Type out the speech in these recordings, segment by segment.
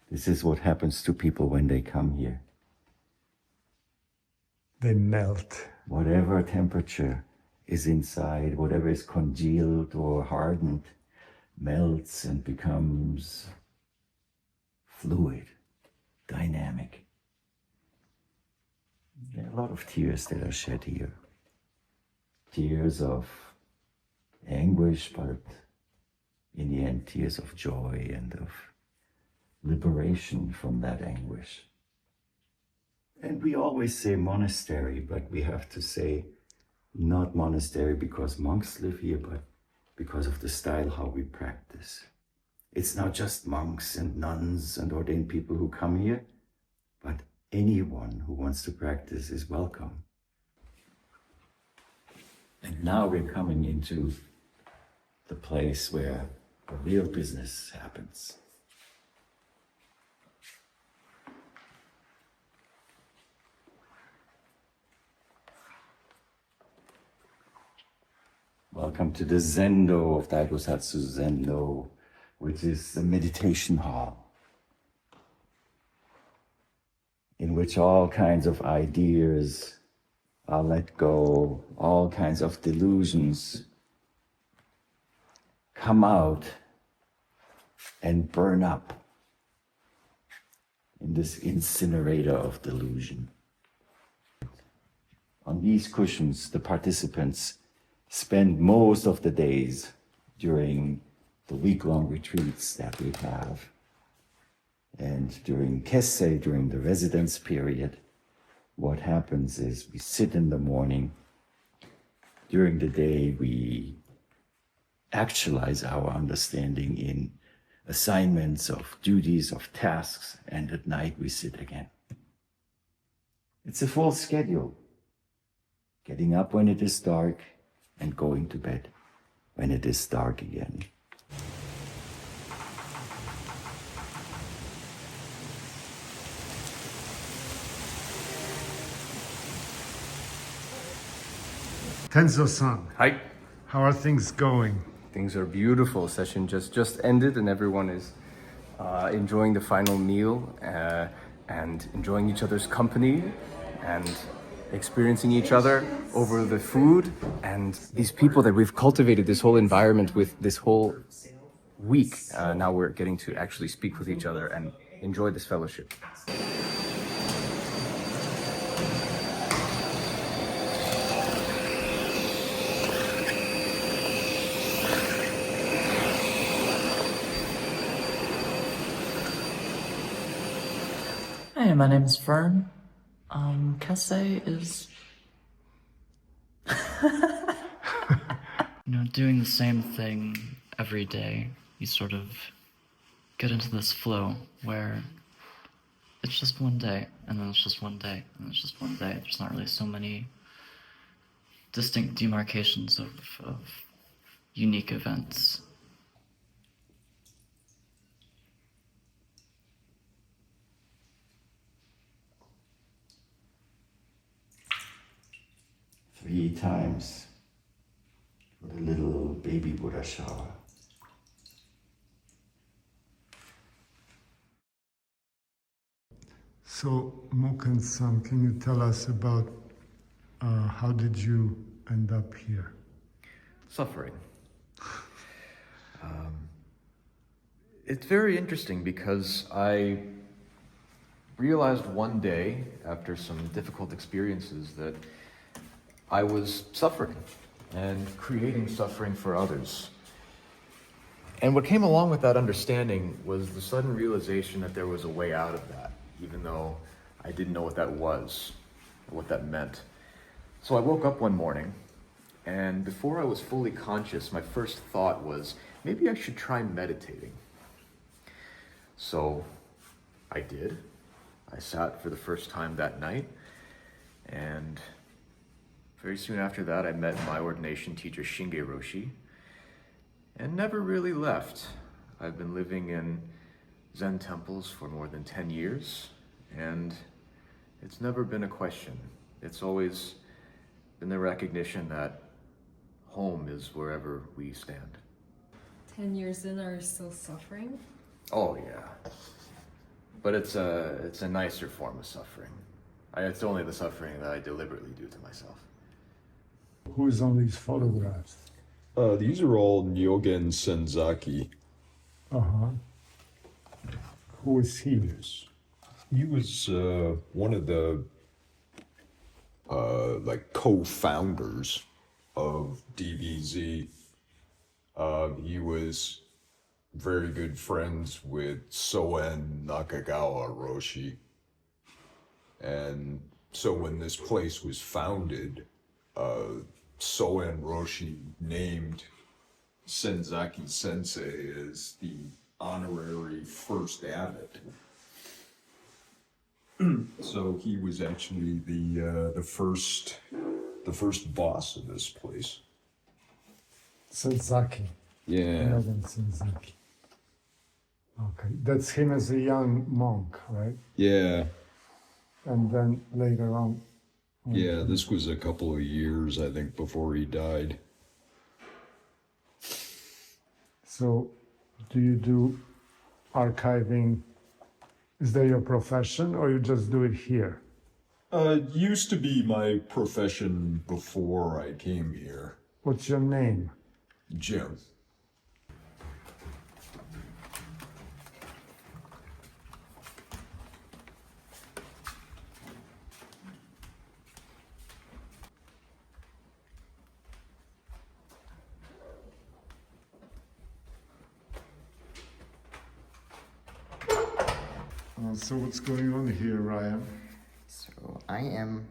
This is what happens to people when they come here. They melt. Whatever temperature is inside, whatever is congealed or hardened, melts and becomes fluid, dynamic. There are a lot of tears that are shed here. Tears of anguish, but in the end, tears of joy and of liberation from that anguish. And we always say monastery, but we have to say not monastery because monks live here, but because of the style how we practice. It's not just monks and nuns and ordained people who come here, but anyone who wants to practice is welcome. And now we're coming into the place where the real business happens. Welcome to the Zendo of Daigosatsu Zendo, which is the meditation hall, in which all kinds of ideas are let go, all kinds of delusions come out and burn up in this incinerator of delusion. On these cushions, the participants spend most of the days during the week-long retreats that we have. And during Kessei, during the residence period, what happens is we sit in the morning. During the day, we actualize our understanding in assignments of duties, of tasks, and at night we sit again. It's a full schedule. Getting up when it is dark, and going to bed when it is dark again. Tenzo-san, Hi. how are things going? Things are beautiful. Session just ended and everyone is enjoying the final meal and enjoying each other's company and experiencing each other over the food and these people that we've cultivated this whole environment with this whole week. Now we're getting to actually speak with each other and enjoy this fellowship. Hey, my name is Fern. Kessei is... doing the same thing every day. You sort of get into this flow where it's just one day, and then it's just one day, and it's just one day. There's not really so many distinct demarcations of unique events. Three times for the little baby Buddha shower. So, Moken-san, can you tell us about how did you end up here? Suffering. It's very interesting because I realized one day, after some difficult experiences, that I was suffering and creating suffering for others. And what came along with that understanding was the sudden realization that there was a way out of that, even though I didn't know what that was, or what that meant. So I woke up one morning, and before I was fully conscious, my first thought was, maybe I should try meditating. So I did. I sat for the first time that night, and very soon after that, I met my ordination teacher, Shinge Roshi, and never really left. I've been living in Zen temples for more than 10 years, and it's never been a question. It's always been the recognition that home is wherever we stand. 10 years in, are you still suffering? Oh yeah. But it's a nicer form of suffering. It's only the suffering that I deliberately do to myself. Who's on these photographs? These are all Nyogen Senzaki. Uh-huh. Who is he? He was one of the like co-founders of DBZ. He was very good friends with Soen Nakagawa Roshi. And so when this place was founded, Soen Roshi named Senzaki Sensei as the honorary first abbot. So he was actually the first boss of this place. Senzaki. Yeah. Nyogen Senzaki. Okay, that's him as a young monk, right? Yeah. And then later on. Yeah, this was a couple of years, I think, before he died. So, do you do archiving? Is that your profession, or you just do it here? It used to be my profession before I came here. What's your name? Jim. So what's going on here, Ryan? So I am,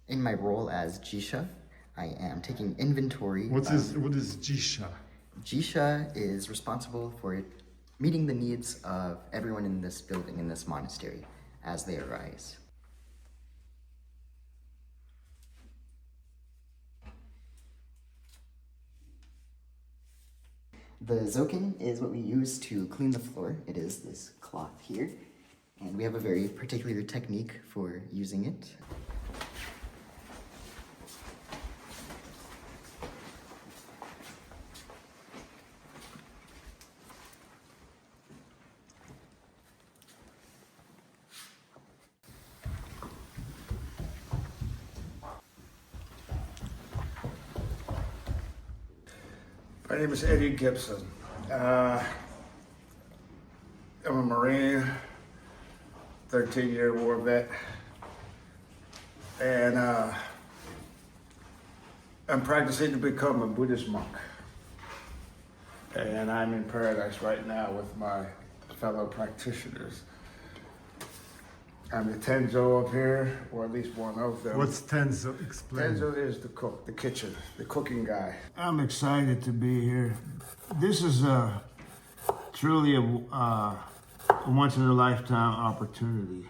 in my role as Jisha, I am taking inventory. What is Jisha? Jisha is responsible for meeting the needs of everyone in this building, in this monastery, as they arise. The zokin is what we use to clean the floor. It is this cloth here. And we have a very particular technique for using it. My name is Eddie Gibson. I'm a Marine, 13-year war vet, and I'm practicing to become a Buddhist monk. And I'm in paradise right now with my fellow practitioners. I'm the Tenzo up here, or at least one of them. What's Tenzo? Explain. Tenzo is the cook, the kitchen, the cooking guy. I'm excited to be here. This is truly a once-in-a-lifetime opportunity.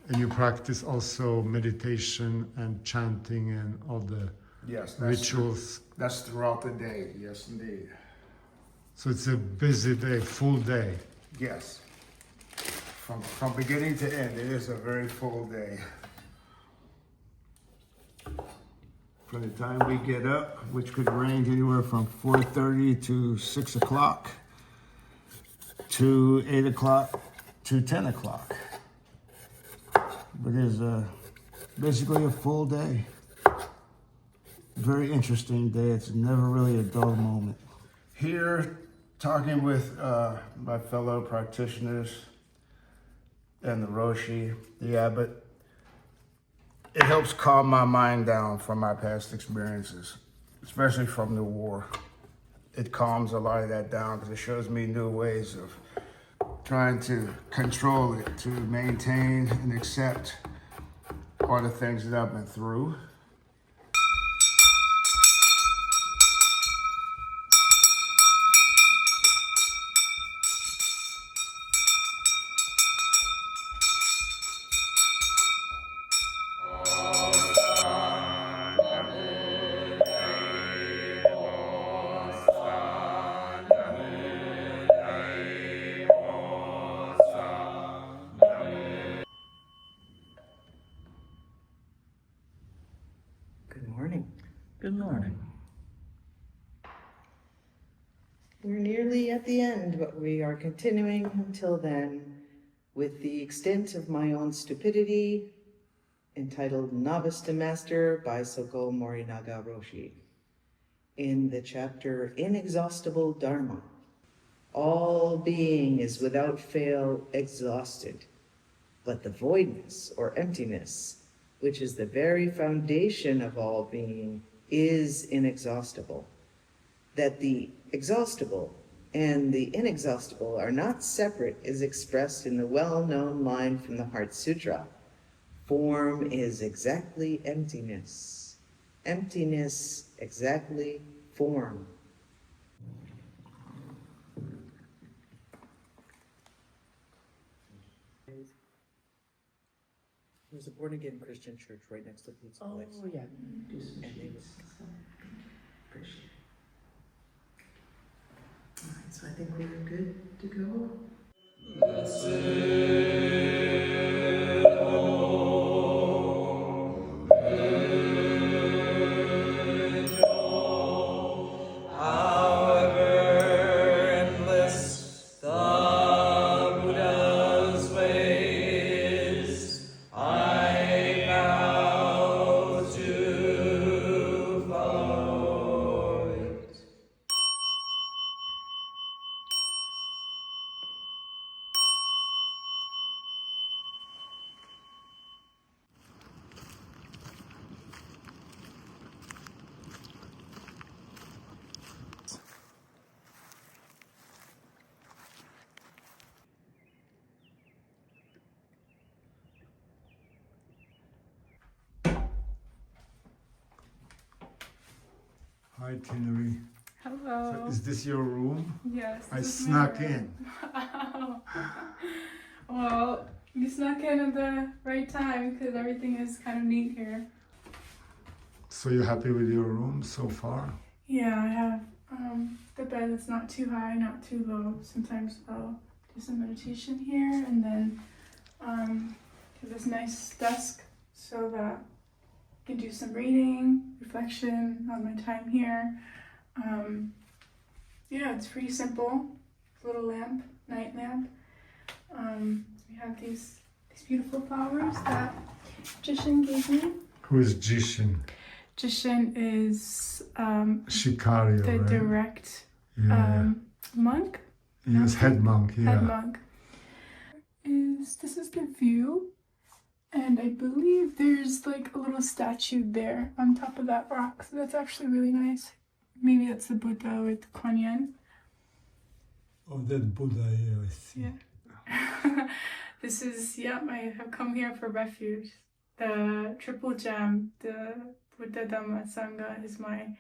And you practice also meditation and chanting and all the rituals. That's throughout the day, yes indeed. So it's a busy day, full day. Yes. From beginning to end, it is a very full day. From the time we get up, which could range anywhere from 4:30 to 6 o'clock, to 8 o'clock, to 10 o'clock. But it's basically a full day. Very interesting day. It's never really a dull moment. Here, talking with my fellow practitioners, and the Roshi, the abbot, it helps calm my mind down from my past experiences, especially from the war. It calms a lot of that down because it shows me new ways of trying to control it, to maintain and accept all the things that I've been through. Good morning. Good morning. We're nearly at the end, but we are continuing until then. with the extent of my own stupidity, entitled Novice to Master by Soko Morinaga Roshi. In the chapter Inexhaustible Dharma, all being is without fail exhausted, but the voidness or emptiness, which is the very foundation of all being, is inexhaustible. That the exhaustible and the inexhaustible are not separate is expressed in the well-known line from the Heart Sutra. Form is exactly emptiness. Emptiness exactly form. There's a born-again Christian church right next to Pizza Place. Oh, yeah. And they would Appreciate it. All right, so I think we're good to go. Hi, Tinnery. Hello. So is this your room? Yes. I this is snuck my room. in. Wow. Well, you snuck in at the right time because everything is kind of neat here. So you're happy with your room so far? Yeah, I have the bed that's not too high, not too low. Sometimes I'll do some meditation here and then have this nice desk so that I can do some reading, reflection on my time here. Yeah, it's pretty simple. Little lamp, night lamp. We have these beautiful flowers that Jishin gave me. Who is Jishin? Jishin is Shikario, the right? direct Yeah. monk. Yes, head monk, yeah. Head monk. This is the view, and I believe there's like a little statue there on top of that rock. So that's actually really nice. Maybe that's the Buddha with Kuan Yin. Oh, that Buddha, yeah, I see. Yeah. This is, I have come here for refuge. The triple gem, the Buddha Dhamma Sangha is my,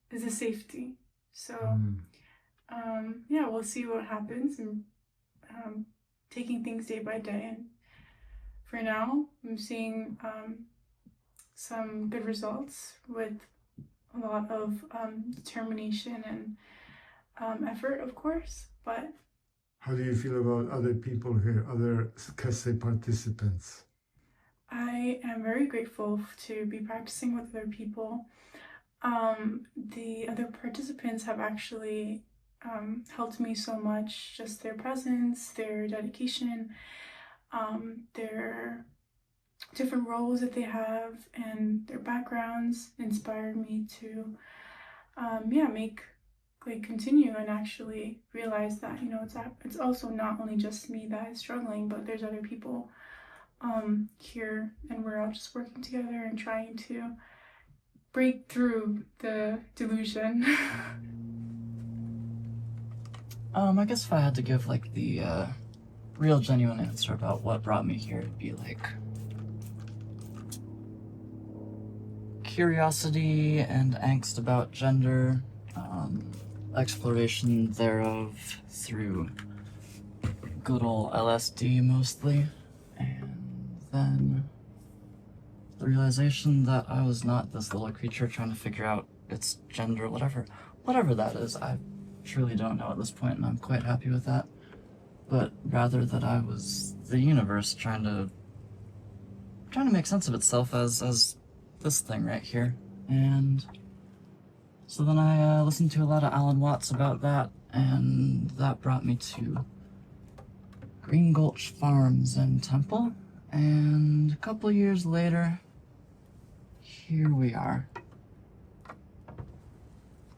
is a safety. So, we'll see what happens and taking things day by day. And for now, I'm seeing some good results with a lot of determination and effort, of course, but How do you feel about other people here, other Kessei participants? I am very grateful to be practicing with other people. The other participants have actually helped me so much. Just their presence, their dedication, their different roles that they have, and their backgrounds inspired me to, continue and actually realize that it's also not only just me that is struggling, but there's other people here, and we're all just working together and trying to break through the delusion. I guess if I had to give like the real genuine answer about what brought me here, it'd be like curiosity and angst about gender, exploration thereof through good ol' LSD mostly, and then the realization that I was not this little creature trying to figure out its gender, whatever that is. I truly don't know at this point, and I'm quite happy with that. But rather that I was the universe trying to make sense of itself as this thing right here. And so then I listened to a lot of Alan Watts about that, and that brought me to Green Gulch Farms and Temple. And a couple years later, here we are.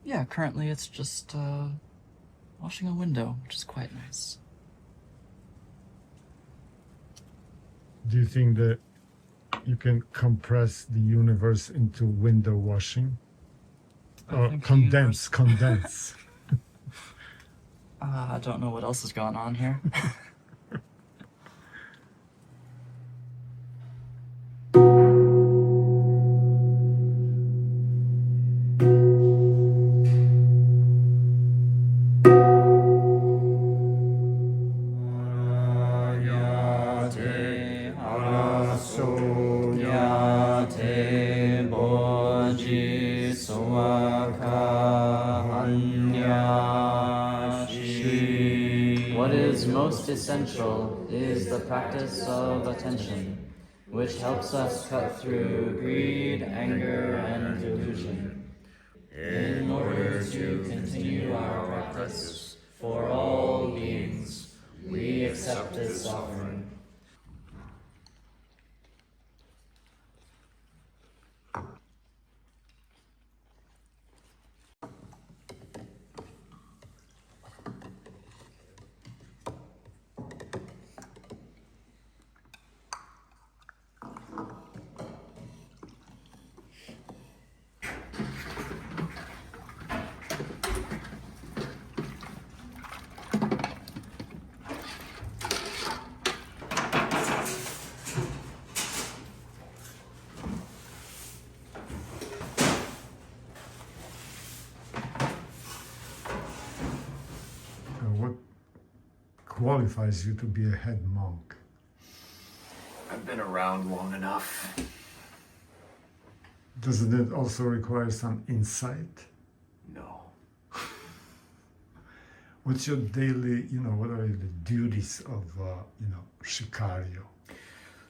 Yeah, currently it's just washing a window, which is quite nice. Do you think that you can compress the universe into window washing? Or condense? I don't know what else is going on here. What is most essential is the practice of attention, which helps us cut through greed, anger, and delusion. In order to continue our practice for all beings, we accept this offering. What qualifies you to be a head monk? I've been around long enough. Doesn't it also require some insight? No. What's your daily, what are the duties of, Shikario?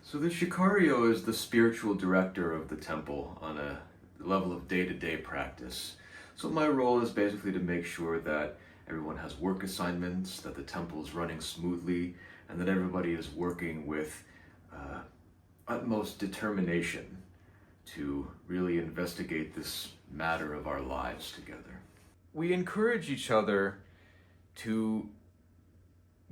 So the Shikario is the spiritual director of the temple on a level of day-to-day practice. So my role is basically to make sure that everyone has work assignments, that the temple is running smoothly, and that everybody is working with utmost determination to really investigate this matter of our lives together. We encourage each other to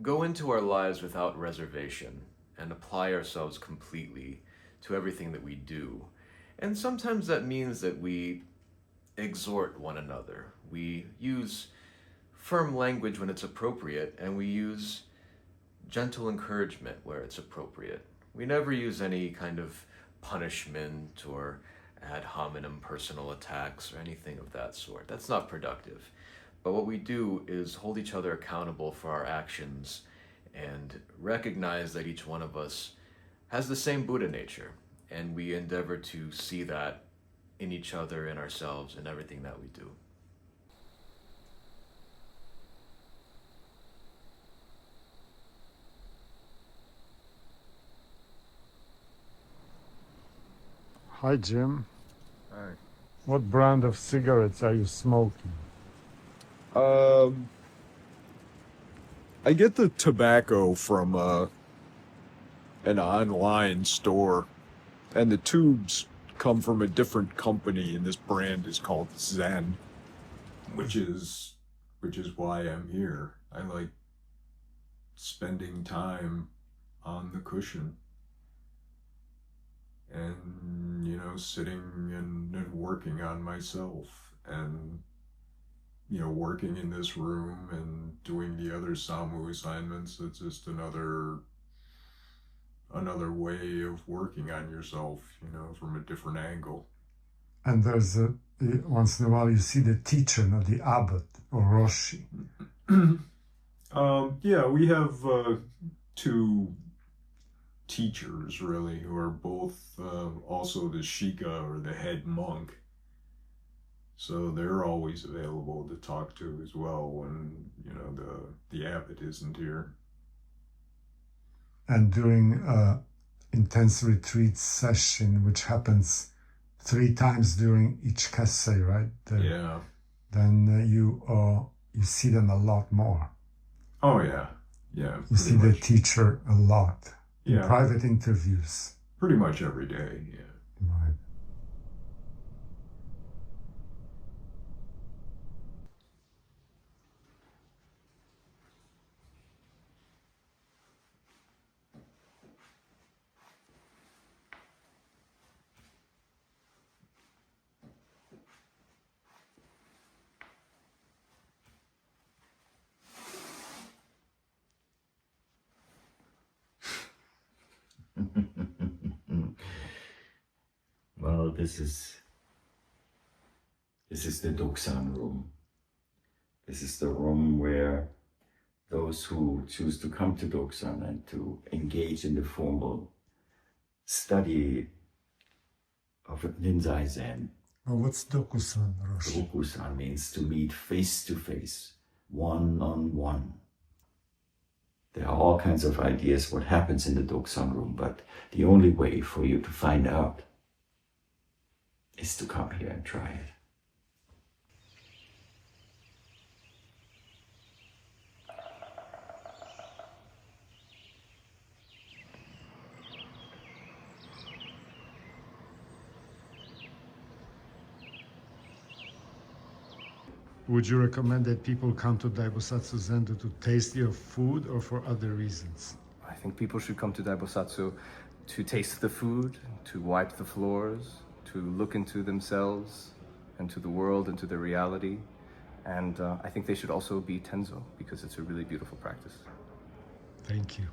go into our lives without reservation and apply ourselves completely to everything that we do. And sometimes that means that we exhort one another. We use firm language when it's appropriate, and we use gentle encouragement where it's appropriate. We never use any kind of punishment or ad hominem personal attacks or anything of that sort. That's not productive. But what we do is hold each other accountable for our actions and recognize that each one of us has the same Buddha nature, and we endeavor to see that in each other, in ourselves, in everything that we do. Hi, Jim. Hi. What brand of cigarettes are you smoking? I get the tobacco from an online store, and the tubes come from a different company, and this brand is called Zen, which is why I'm here. I like spending time on the cushion and sitting and working on myself, and working in this room and doing the other Samu assignments. It's just another way of working on yourself, from a different angle. And there's once in a while you see the teacher, not the abbot or Roshi. Yeah, we have two teachers, really, who are both also the Shika, or the head monk. So they're always available to talk to as well when, the abbot isn't here. And during intense retreat session, which happens 3 times during each Kessei, right? Yeah. Then you see them a lot more. Oh, yeah. Yeah. You see the teacher a lot in Yeah. private interviews. Pretty much every day, yeah. Right. Well, this is the Doksan room. This is the room where those who choose to come to Doksan and to engage in the formal study of Rinzai Zen. Well, what's Dokusan, Roshi? Dokusan means to meet face to face, one on one. There are all kinds of ideas what happens in the Doksan room, but the only way for you to find out is to come here and try it. Would you recommend that people come to Daibosatsu Zendo to taste your food or for other reasons? I think people should come to Daibosatsu to taste the food, to wipe the floors, to look into themselves and to the world and to their reality. And I think they should also be Tenzo because it's a really beautiful practice. Thank you.